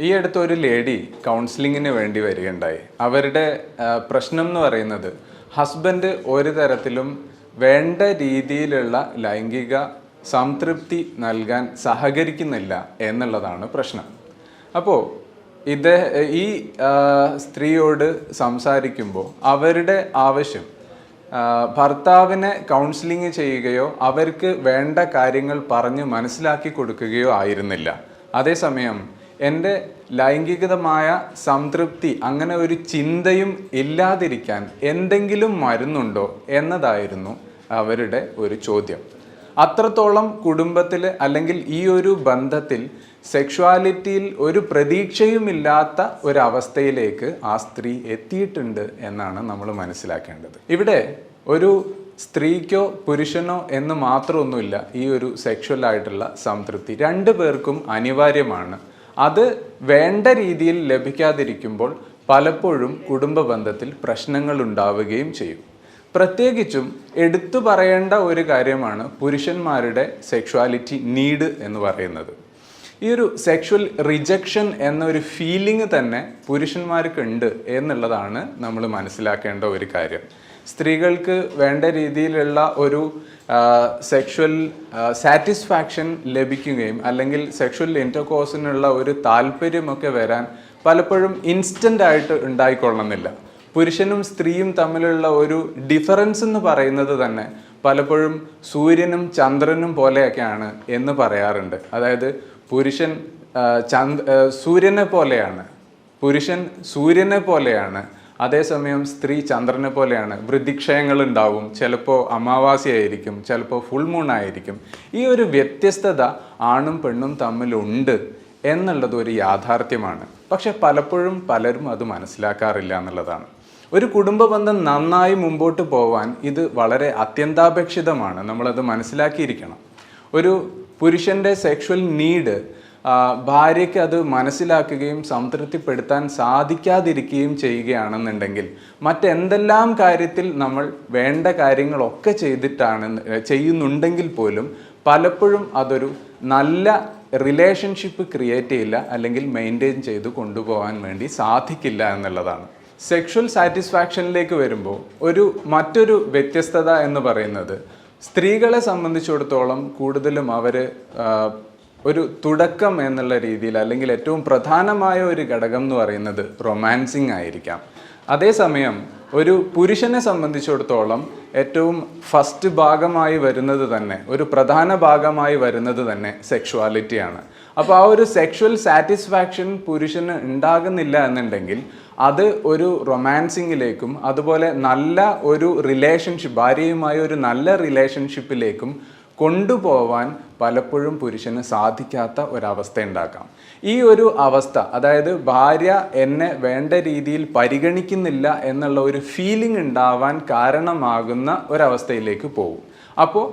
ഈ അടുത്ത് ഒരു ലേഡി കൗൺസിലിങ്ങിന് വേണ്ടി വരികയുണ്ടായി. അവരുടെ പ്രശ്നം എന്ന് പറയുന്നത് ഹസ്ബൻഡ് ഒരു തരത്തിലും വേണ്ട രീതിയിലുള്ള ലൈംഗിക സംതൃപ്തി നൽകാൻ സഹകരിക്കുന്നില്ല എന്നുള്ളതാണ് പ്രശ്നം. അപ്പോൾ ഈ സ്ത്രീയോട് സംസാരിക്കുമ്പോൾ അവരുടെ ആവശ്യം ഭർത്താവിനെ കൗൺസിലിംഗ് ചെയ്യുകയോ അവർക്ക് വേണ്ട കാര്യങ്ങൾ പറഞ്ഞ് മനസ്സിലാക്കി കൊടുക്കുകയോ ആയിരുന്നില്ല. അതേസമയം എൻ്റെ ലൈംഗികമായ സംതൃപ്തി അങ്ങനെ ഒരു ചിന്തയും ഇല്ലാതിരിക്കാൻ എന്തെങ്കിലും മരുന്നുണ്ടോ എന്നതായിരുന്നു അവരുടെ ഒരു ചോദ്യം. അത്രത്തോളം കുടുംബത്തിൽ അല്ലെങ്കിൽ ഈ ഒരു ബന്ധത്തിൽ സെക്ഷുവാലിറ്റിയിൽ ഒരു പ്രതീക്ഷയുമില്ലാത്ത ഒരവസ്ഥയിലേക്ക് ആ സ്ത്രീ എത്തിയിട്ടുണ്ട് എന്നാണ് നമ്മൾ മനസ്സിലാക്കേണ്ടത്. ഇവിടെ ഒരു സ്ത്രീക്കോ പുരുഷനോ എന്ന് മാത്രമൊന്നുമില്ല ഈ ഒരു സെക്ഷുവൽ ആയിട്ടുള്ള സംതൃപ്തി. രണ്ടു പേർക്കും അനിവാര്യമാണ്. അത് വേണ്ട രീതിയിൽ ലഭിക്കാതിരിക്കുമ്പോൾ പലപ്പോഴും കുടുംബ ബന്ധത്തിൽ പ്രശ്നങ്ങൾ ഉണ്ടാവുകയും ചെയ്യും. പ്രത്യേകിച്ചും എടുത്തു പറയേണ്ട ഒരു കാര്യമാണ് പുരുഷന്മാരുടെ സെക്ഷുവാലിറ്റി നീഡ് എന്ന് പറയുന്നത്. ഈ ഒരു സെക്ഷുവൽ റിജക്ഷൻ എന്നൊരു ഫീലിംഗ് തന്നെ പുരുഷന്മാർക്ക് ഉണ്ട് എന്നുള്ളതാണ് നമ്മൾ മനസ്സിലാക്കേണ്ട ഒരു കാര്യം. സ്ത്രീകൾക്ക് വേണ്ട രീതിയിലുള്ള ഒരു സെക്ഷുവൽ സാറ്റിസ്ഫാക്ഷൻ ലഭിക്കുകയും അല്ലെങ്കിൽ സെക്ഷുവൽ ഇൻ്റർകോഴ്സിനുള്ള ഒരു താല്പര്യമൊക്കെ വരാൻ പലപ്പോഴും ഇൻസ്റ്റൻ്റ് ആയിട്ട് ഉണ്ടായിക്കൊള്ളണമെന്നില്ല. പുരുഷനും സ്ത്രീയും തമ്മിലുള്ള ഒരു ഡിഫറൻസ് എന്ന് പറയുന്നത് തന്നെ പലപ്പോഴും സൂര്യനും ചന്ദ്രനും പോലെയൊക്കെയാണ് എന്ന് പറയാറുണ്ട്. അതായത് പുരുഷൻ സൂര്യനെ പോലെയാണ്, പുരുഷൻ സൂര്യനെ പോലെയാണ്, അതേസമയം സ്ത്രീ ചന്ദ്രനെ പോലെയാണ്. വൃദ്ധിക്ഷയങ്ങൾ ഉണ്ടാവും, ചിലപ്പോൾ അമാവാസ്യയായിരിക്കും, ചിലപ്പോൾ ഫുൾ മൂൺ ആയിരിക്കും. ഈ ഒരു വ്യത്യസ്തത ആണും പെണ്ണും തമ്മിലുണ്ട് എന്നുള്ളത് ഒരു യാഥാർത്ഥ്യമാണ്. പക്ഷെ പലപ്പോഴും പലരും അത് മനസ്സിലാക്കാറില്ല എന്നുള്ളതാണ്. ഒരു കുടുംബ ബന്ധം നന്നായി മുമ്പോട്ട് പോവാൻ ഇത് വളരെ അത്യന്താപേക്ഷിതമാണ്. നമ്മളത് മനസ്സിലാക്കിയിരിക്കണം. ഒരു പുരുഷൻ്റെ സെക്ഷുവൽ നീഡ് ഭാര്യയ്ക്ക് അത് മനസ്സിലാക്കുകയും സംതൃപ്തിപ്പെടുത്താൻ സാധിക്കാതിരിക്കുകയും ചെയ്യുകയാണെന്നുണ്ടെങ്കിൽ മറ്റെന്തെല്ലാം കാര്യത്തിൽ നമ്മൾ വേണ്ട കാര്യങ്ങളൊക്കെ ചെയ്യുന്നുണ്ടെങ്കിൽ പോലും പലപ്പോഴും അതൊരു നല്ല റിലേഷൻഷിപ്പ് ക്രിയേറ്റ് ചെയ്യില്ല, അല്ലെങ്കിൽ മെയിൻറ്റെയിൻ ചെയ്ത് കൊണ്ടുപോകാൻ വേണ്ടി സാധിക്കില്ല എന്നുള്ളതാണ്. സെക്ഷുവൽ സാറ്റിസ്ഫാക്ഷനിലേക്ക് വരുമ്പോൾ മറ്റൊരു വ്യത്യസ്തത എന്ന് പറയുന്നത് സ്ത്രീകളെ സംബന്ധിച്ചിടത്തോളം കൂടുതലും അവർ ഒരു തുടക്കം എന്നുള്ള രീതിയിൽ അല്ലെങ്കിൽ ഏറ്റവും പ്രധാനമായ ഒരു ഘടകം എന്ന് പറയുന്നത് റൊമാൻസിങ് ആയിരിക്കാം. അതേസമയം ഒരു പുരുഷനെ സംബന്ധിച്ചിടത്തോളം ഏറ്റവും ഫസ്റ്റ് ഭാഗമായി വരുന്നത് തന്നെ, ഒരു പ്രധാന ഭാഗമായി വരുന്നത് തന്നെ സെക്ഷുവാലിറ്റിയാണ്. അപ്പോൾ ആ ഒരു സെക്ഷുവൽ സാറ്റിസ്ഫാക്ഷൻ പുരുഷന് ഉണ്ടാകുന്നില്ല എന്നുണ്ടെങ്കിൽ അത് ഒരു റൊമാൻസിങ്ങിലേക്കും അതുപോലെ നല്ല ഒരു റിലേഷൻഷിപ്പ്, ഭാര്യയുമായി ഒരു നല്ല റിലേഷൻഷിപ്പിലേക്കും കൊണ്ടുപോവാൻ പലപ്പോഴും പുരുഷന് സാധിക്കാത്ത ഒരവസ്ഥ ഉണ്ടാക്കാം. ഈ ഒരു അവസ്ഥ, അതായത് ഭാര്യ എന്നെ വേണ്ട രീതിയിൽ പരിഗണിക്കുന്നില്ല എന്നുള്ള ഒരു ഫീലിംഗ് ഉണ്ടാവാൻ കാരണമാകുന്ന ഒരവസ്ഥയിലേക്ക് പോകും. അപ്പോൾ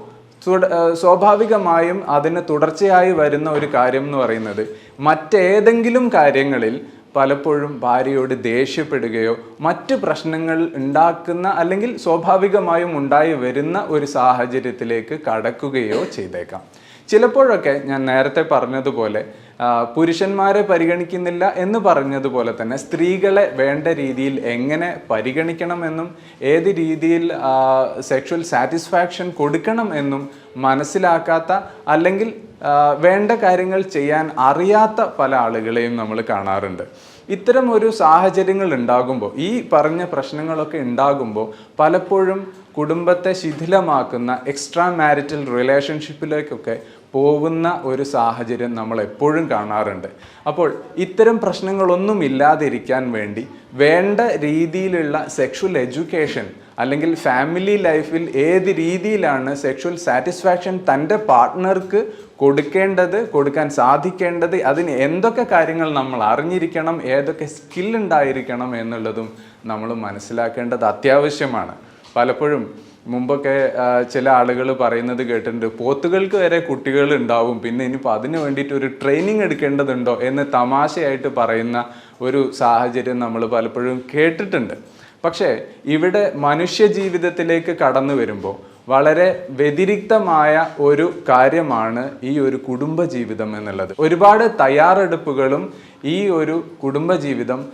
സ്വാഭാവികമായും അതിന് തുടർച്ചയായി വരുന്ന ഒരു കാര്യം എന്ന് പറയുന്നത് മറ്റേതെങ്കിലും കാര്യങ്ങളിൽ പലപ്പോഴും ഭാര്യയോട് ദേഷ്യപ്പെടുകയോ മറ്റ് പ്രശ്നങ്ങൾ ഉണ്ടാക്കുന്ന അല്ലെങ്കിൽ സ്വാഭാവികമായും ഉണ്ടായി വരുന്ന ഒരു സാഹചര്യത്തിലേക്ക് കടക്കുകയോ ചെയ്തേക്കാം. ചിലപ്പോഴൊക്കെ ഞാൻ നേരത്തെ പറഞ്ഞതുപോലെ പുരുഷന്മാരെ പരിഗണിക്കുന്നില്ല എന്ന് പറഞ്ഞതുപോലെ തന്നെ സ്ത്രീകളെ വേണ്ട രീതിയിൽ എങ്ങനെ പരിഗണിക്കണമെന്നും ഏത് രീതിയിൽ സെക്ഷുവൽ സാറ്റിസ്ഫാക്ഷൻ കൊടുക്കണം എന്നും മനസ്സിലാക്കാത്ത അല്ലെങ്കിൽ വേണ്ട കാര്യങ്ങൾ ചെയ്യാൻ അറിയാത്ത പല ആളുകളെയും നമ്മൾ കാണാറുണ്ട്. ഇത്തരം ഒരു സാഹചര്യങ്ങൾ ഉണ്ടാകുമ്പോൾ, ഈ പറഞ്ഞ പ്രശ്നങ്ങളൊക്കെ ഉണ്ടാകുമ്പോൾ പലപ്പോഴും കുടുംബത്തെ ശിഥിലമാക്കുന്ന എക്സ്ട്രാ മാരിറ്റൽ റിലേഷൻഷിപ്പിലേക്കൊക്കെ പോകുന്ന ഒരു സാഹചര്യം നമ്മൾ എപ്പോഴും കാണാറുണ്ട്. അപ്പോൾ ഇത്തരം പ്രശ്നങ്ങളൊന്നും ഇല്ലാതിരിക്കാൻ വേണ്ടി വേണ്ട രീതിയിലുള്ള സെക്ഷുവൽ എഡ്യൂക്കേഷൻ അല്ലെങ്കിൽ ഫാമിലി ലൈഫിൽ ഏത് രീതിയിലാണ് സെക്ഷുവൽ സാറ്റിസ്ഫാക്ഷൻ തൻ്റെ പാർട്ട്ണർക്ക് കൊടുക്കാൻ സാധിക്കേണ്ടത്, അതിന് എന്തൊക്കെ കാര്യങ്ങൾ നമ്മൾ അറിഞ്ഞിരിക്കണം, ഏതൊക്കെ സ്കില്ലുണ്ടായിരിക്കണം എന്നുള്ളതും നമ്മൾ മനസ്സിലാക്കേണ്ടത് അത്യാവശ്യമാണ്. പലപ്പോഴും മുമ്പൊക്കെ ചില ആളുകൾ പറയുന്നത് കേട്ടിട്ടുണ്ട്, പോത്തുകൾക്ക് വരെ കുട്ടികൾ ഉണ്ടാവും, പിന്നെ ഇനിയിപ്പോൾ അതിന് വേണ്ടിയിട്ട് ഒരു ട്രെയിനിങ് എടുക്കേണ്ടതുണ്ടോ എന്ന് തമാശയായിട്ട് പറയുന്ന ഒരു സാഹചര്യം നമ്മൾ പലപ്പോഴും കേട്ടിട്ടുണ്ട്. പക്ഷേ ഇവിടെ മനുഷ്യ ജീവിതത്തിലേക്ക് കടന്നു വരുമ്പോൾ വളരെ വ്യതിരിക്തമായ ഒരു കാര്യമാണ് ഈ ഒരു കുടുംബജീവിതം എന്നുള്ളത്. ഒരുപാട് തയ്യാറെടുപ്പുകളും ഈ ഒരു കുടുംബജീവിതം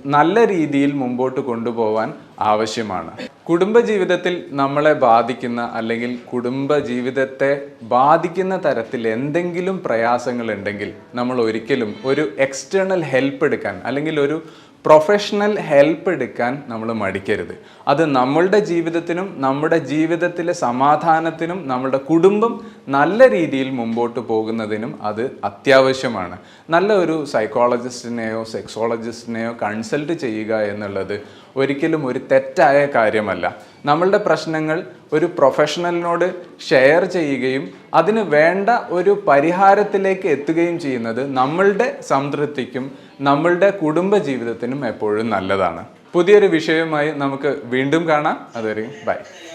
നല്ല രീതിയിൽ മുമ്പോട്ട് കൊണ്ടുപോകാൻ ആവശ്യമാണ്. കുടുംബജീവിതത്തിൽ നമ്മളെ ബാധിക്കുന്ന അല്ലെങ്കിൽ കുടുംബജീവിതത്തെ ബാധിക്കുന്ന തരത്തിൽ എന്തെങ്കിലും പ്രയാസങ്ങൾ ഉണ്ടെങ്കിൽ നമ്മൾ ഒരിക്കലും ഒരു എക്സ്റ്റേണൽ ഹെൽപ്പ് എടുക്കാൻ അല്ലെങ്കിൽ ഒരു പ്രൊഫഷണൽ ഹെൽപ്പ് എടുക്കാൻ നമ്മൾ മടിക്കരുത്. അത് നമ്മളുടെ ജീവിതത്തിനും നമ്മുടെ ജീവിതത്തിലെ സമാധാനത്തിനും നമ്മുടെ കുടുംബം നല്ല രീതിയിൽ മുമ്പോട്ട് പോകുന്നതിനും അത് അത്യാവശ്യമാണ്. നല്ല ഒരു സൈക്കോളജിസ്റ്റിനെയോ സെക്സോളജിസ്റ്റിനെയോ കൺസൾട്ട് ചെയ്യുക എന്നുള്ളത് ഒരിക്കലും ഒരു തെറ്റായ കാര്യമല്ല. നമ്മളുടെ പ്രശ്നങ്ങൾ ഒരു പ്രൊഫഷണലിനോട് ഷെയർ ചെയ്യുകയും അതിന് വേണ്ട ഒരു പരിഹാരത്തിലേക്ക് എത്തുകയും ചെയ്യുന്നത് നമ്മളുടെ സംതൃപ്തിക്കും നമ്മളുടെ കുടുംബ ജീവിതത്തിനും എപ്പോഴും നല്ലതാണ്. പുതിയൊരു വിഷയവുമായി നമുക്ക് വീണ്ടും കാണാം. അതുവരെ ബൈ.